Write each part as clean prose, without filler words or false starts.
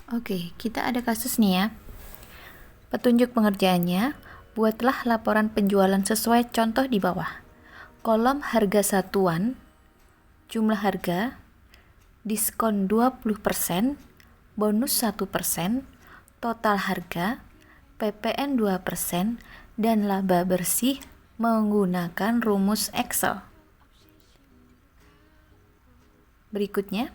Oke, kita ada kasus nih ya. Petunjuk pengerjaannya, buatlah laporan penjualan sesuai contoh di bawah. Kolom harga satuan, jumlah harga, diskon 20%, bonus 1%, total harga, PPN 2%, dan laba bersih menggunakan rumus Excel. Berikutnya,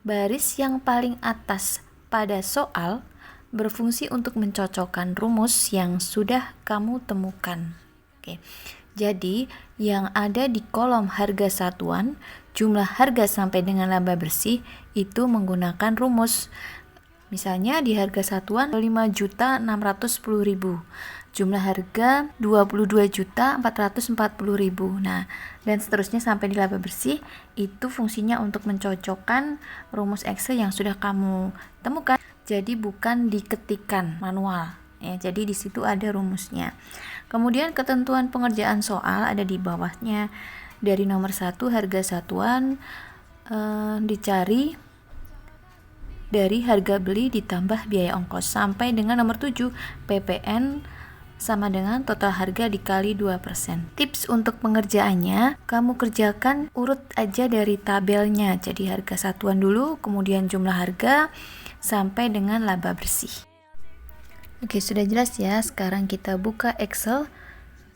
baris yang paling atas pada soal berfungsi untuk mencocokkan rumus yang sudah kamu temukan. Oke. Jadi, yang ada di kolom harga satuan, jumlah harga sampai dengan laba bersih itu menggunakan rumus. Misalnya di harga satuan 5.610.000. Jumlah harga 22.440.000. Nah, dan seterusnya sampai di laba bersih, itu fungsinya untuk mencocokkan rumus Excel yang sudah kamu temukan. Jadi bukan diketikkan manual. Ya, jadi di situ ada rumusnya. Kemudian ketentuan pengerjaan soal ada di bawahnya. Dari nomor 1 harga satuan dicari dari harga beli ditambah biaya ongkos sampai dengan nomor 7 PPN sama dengan total harga dikali 2%. Tips untuk pengerjaannya, kamu kerjakan urut aja dari tabelnya. Jadi harga satuan dulu, kemudian jumlah harga sampai dengan laba bersih. Oke, sudah jelas ya. Sekarang kita buka Excel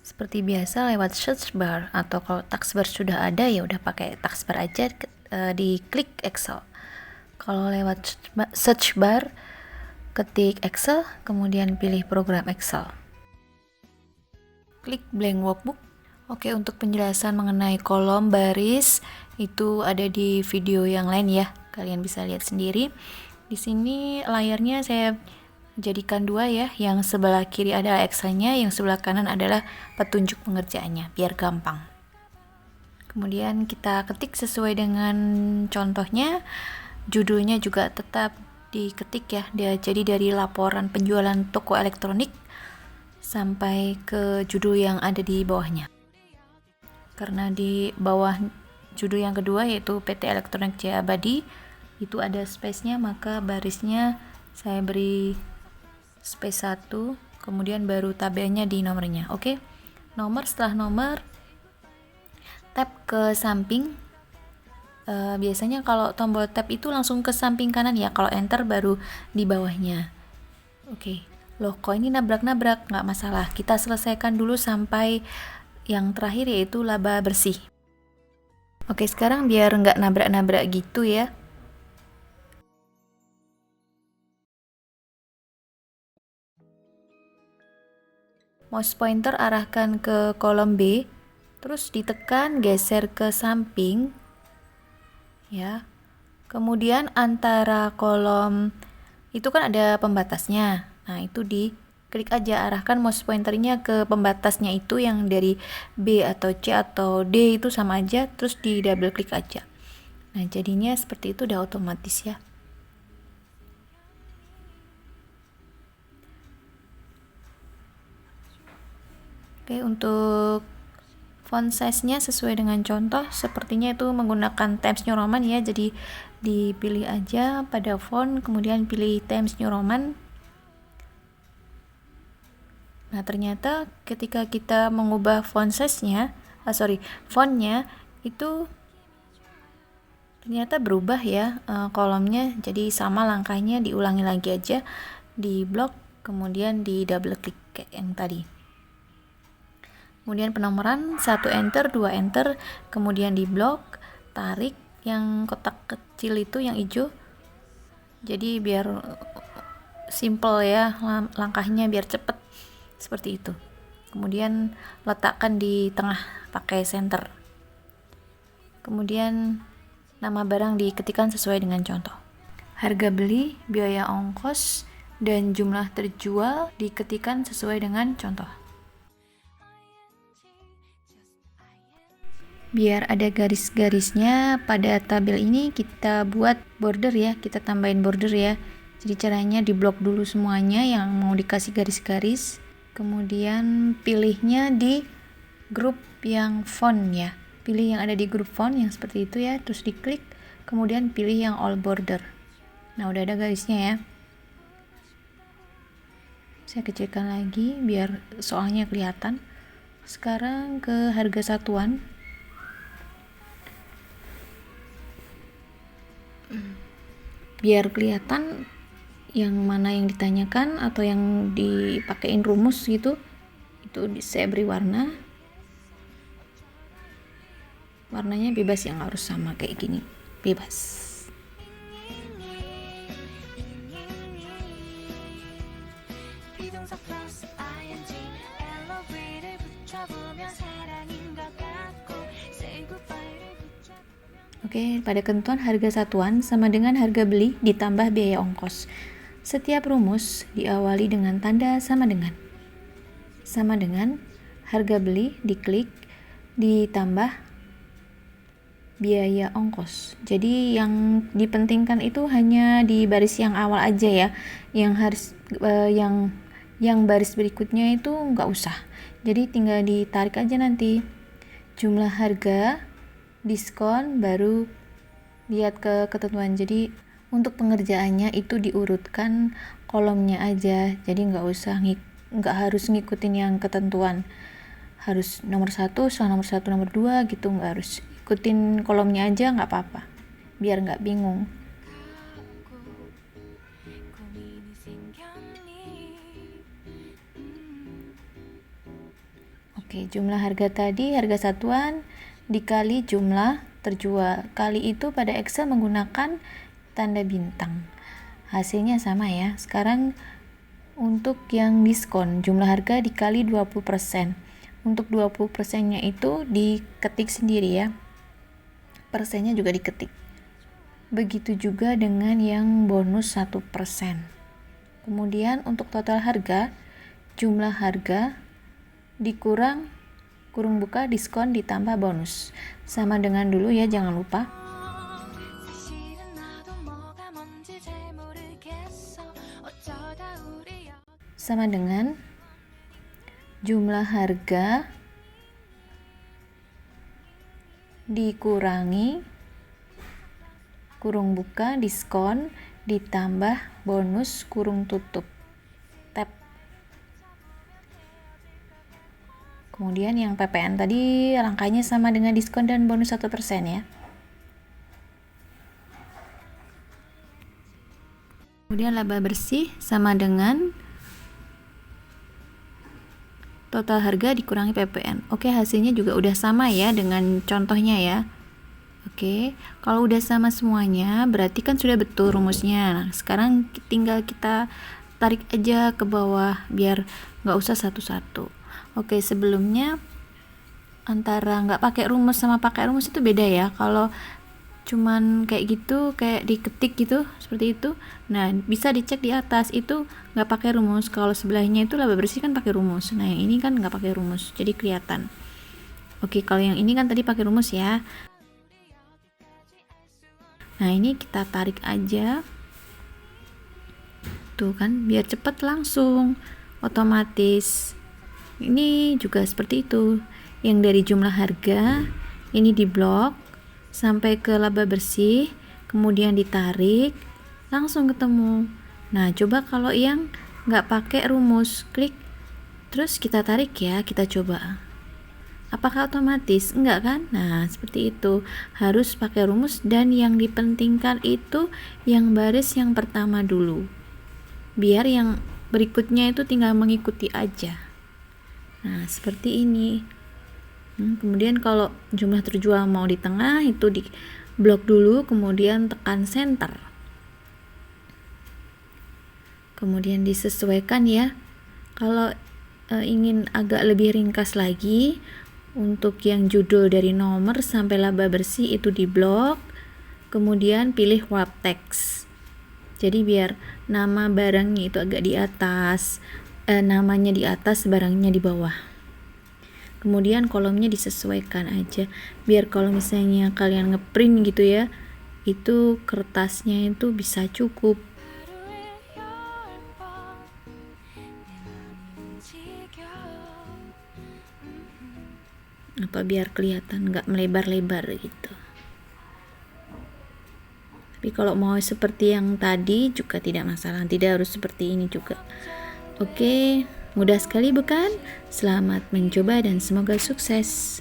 seperti biasa lewat search bar, atau kalau taskbar sudah ada ya udah pakai taskbar aja, di klik Excel. Kalau lewat search bar, ketik Excel, kemudian pilih program Excel. Klik blank workbook. Oke, untuk penjelasan mengenai kolom baris itu ada di video yang lain ya. Kalian bisa lihat sendiri. Di sini layarnya saya jadikan dua ya. Yang sebelah kiri adalah Excel-nya, yang sebelah kanan adalah petunjuk pengerjaannya, biar gampang. Kemudian kita ketik sesuai dengan contohnya. Judulnya juga tetap diketik ya. Jadi dari laporan penjualan toko elektronik sampai ke judul yang ada di bawahnya. Karena di bawah judul yang kedua yaitu PT Elektronik Jaya Abadi itu ada space-nya, maka barisnya saya beri space 1, kemudian baru tabelnya di nomornya. Oke. Nomor setelah nomor, tab ke samping. Biasanya kalau tombol tab itu langsung ke samping kanan ya, kalau enter baru di bawahnya. Oke. Loh, kok ini nabrak-nabrak? Nggak masalah, kita selesaikan dulu sampai yang terakhir yaitu laba bersih. Oke, sekarang biar nggak nabrak-nabrak gitu ya. Mouse pointer arahkan ke kolom B, terus ditekan, geser ke samping ya. Kemudian antara kolom itu kan ada pembatasnya. Nah, itu klik aja, arahkan mouse pointernya ke pembatasnya itu yang dari B atau C atau D itu sama aja, terus di double klik aja. Nah, jadinya seperti itu, udah otomatis ya. Oke, untuk font size-nya sesuai dengan contoh, sepertinya itu menggunakan Times New Roman ya, jadi dipilih aja pada font, kemudian pilih Times New Roman. Nah, ternyata ketika kita mengubah font size-nya, fontnya itu ternyata berubah ya kolomnya. Jadi sama langkahnya, diulangi lagi aja, di blok, kemudian di double klik kayak yang tadi. Kemudian penomoran 1 enter, 2 enter, kemudian di blok, tarik yang kotak kecil itu yang hijau. Jadi biar simple ya langkahnya, biar cepet. Seperti itu. Kemudian letakkan di tengah pakai center. Kemudian nama barang diketikkan sesuai dengan contoh. Harga beli, biaya ongkos, dan jumlah terjual diketikkan sesuai dengan contoh. Biar ada garis-garisnya pada tabel ini, kita buat border ya, kita tambahin border ya. Jadi caranya diblok dulu semuanya yang mau dikasih garis-garis, kemudian pilihnya di grup yang font ya, pilih yang ada di grup font yang seperti itu ya, terus diklik, kemudian pilih yang all border. Nah, udah ada garisnya ya. Saya kecilkan lagi biar soalnya kelihatan. Sekarang ke harga satuan. Biar kelihatan yang mana yang ditanyakan atau yang dipakein rumus gitu, itu saya beri warnanya bebas, yang harus sama kayak gini, bebas. Oke, pada ketentuan harga satuan sama dengan harga beli ditambah biaya ongkos. Setiap rumus diawali dengan tanda sama dengan harga beli diklik ditambah biaya ongkos. Jadi yang dipentingkan itu hanya di baris yang awal aja ya. Yang harus yang baris berikutnya itu nggak usah. Jadi tinggal ditarik aja nanti jumlah harga, diskon, baru lihat ke ketentuan. Jadi untuk pengerjaannya itu diurutkan kolomnya aja, jadi nggak harus ngikutin yang ketentuan, harus nomor 1, setelah nomor 1 nomor 2 gitu, nggak harus ikutin kolomnya aja, nggak apa-apa, biar nggak bingung. Oke, jumlah harga tadi, harga satuan dikali jumlah terjual. Kali itu pada Excel menggunakan tanda bintang. Hasilnya sama ya. Sekarang untuk yang diskon, jumlah harga dikali 20%. Untuk 20%-nya itu diketik sendiri ya. Persennya juga diketik. Begitu juga dengan yang bonus 1%. Kemudian untuk total harga, jumlah harga dikurang kurung buka diskon ditambah bonus, sama dengan dulu ya, jangan lupa. Sama dengan jumlah harga dikurangi kurung buka diskon ditambah bonus kurung tutup. Kemudian yang PPN tadi langkahnya sama dengan diskon dan bonus 1% ya. Kemudian laba bersih sama dengan total harga dikurangi PPN. Oke, hasilnya juga udah sama ya dengan contohnya ya. Oke, kalau udah sama semuanya berarti kan sudah betul rumusnya. Nah, sekarang tinggal kita tarik aja ke bawah biar nggak usah satu-satu. Oke, sebelumnya antara nggak pakai rumus sama pakai rumus itu beda ya. Kalau cuman kayak gitu, kayak diketik gitu, seperti itu, nah bisa dicek di atas itu nggak pakai rumus. Kalau sebelahnya itu laba bersih kan pakai rumus. Nah yang ini kan nggak pakai rumus, jadi kelihatan. Oke, kalau yang ini kan tadi pakai rumus ya. Nah ini kita tarik aja tuh kan, biar cepet langsung otomatis. Ini juga seperti itu, yang dari jumlah harga ini diblok sampai ke laba bersih, kemudian ditarik langsung ketemu. Nah coba kalau yang nggak pakai rumus, klik terus kita tarik ya, kita coba apakah otomatis? Enggak kan? Nah seperti itu, harus pakai rumus, dan yang dipentingkan itu yang baris yang pertama dulu, biar yang berikutnya itu tinggal mengikuti aja. Nah seperti ini. Kemudian kalau jumlah terjual mau di tengah, itu di blok dulu, kemudian tekan center, kemudian disesuaikan ya. Kalau ingin agak lebih ringkas lagi, untuk yang judul dari nomor sampai laba bersih itu di blok, kemudian pilih wrap text. Jadi biar nama barangnya itu agak di atas, namanya di atas, barangnya di bawah. Kemudian kolomnya disesuaikan aja, biar kalau misalnya kalian ngeprint gitu ya, itu kertasnya itu bisa cukup. Apa biar kelihatan nggak melebar-lebar gitu. Tapi kalau mau seperti yang tadi juga tidak masalah, tidak harus seperti ini juga. Oke, mudah sekali bukan? Selamat mencoba dan semoga sukses.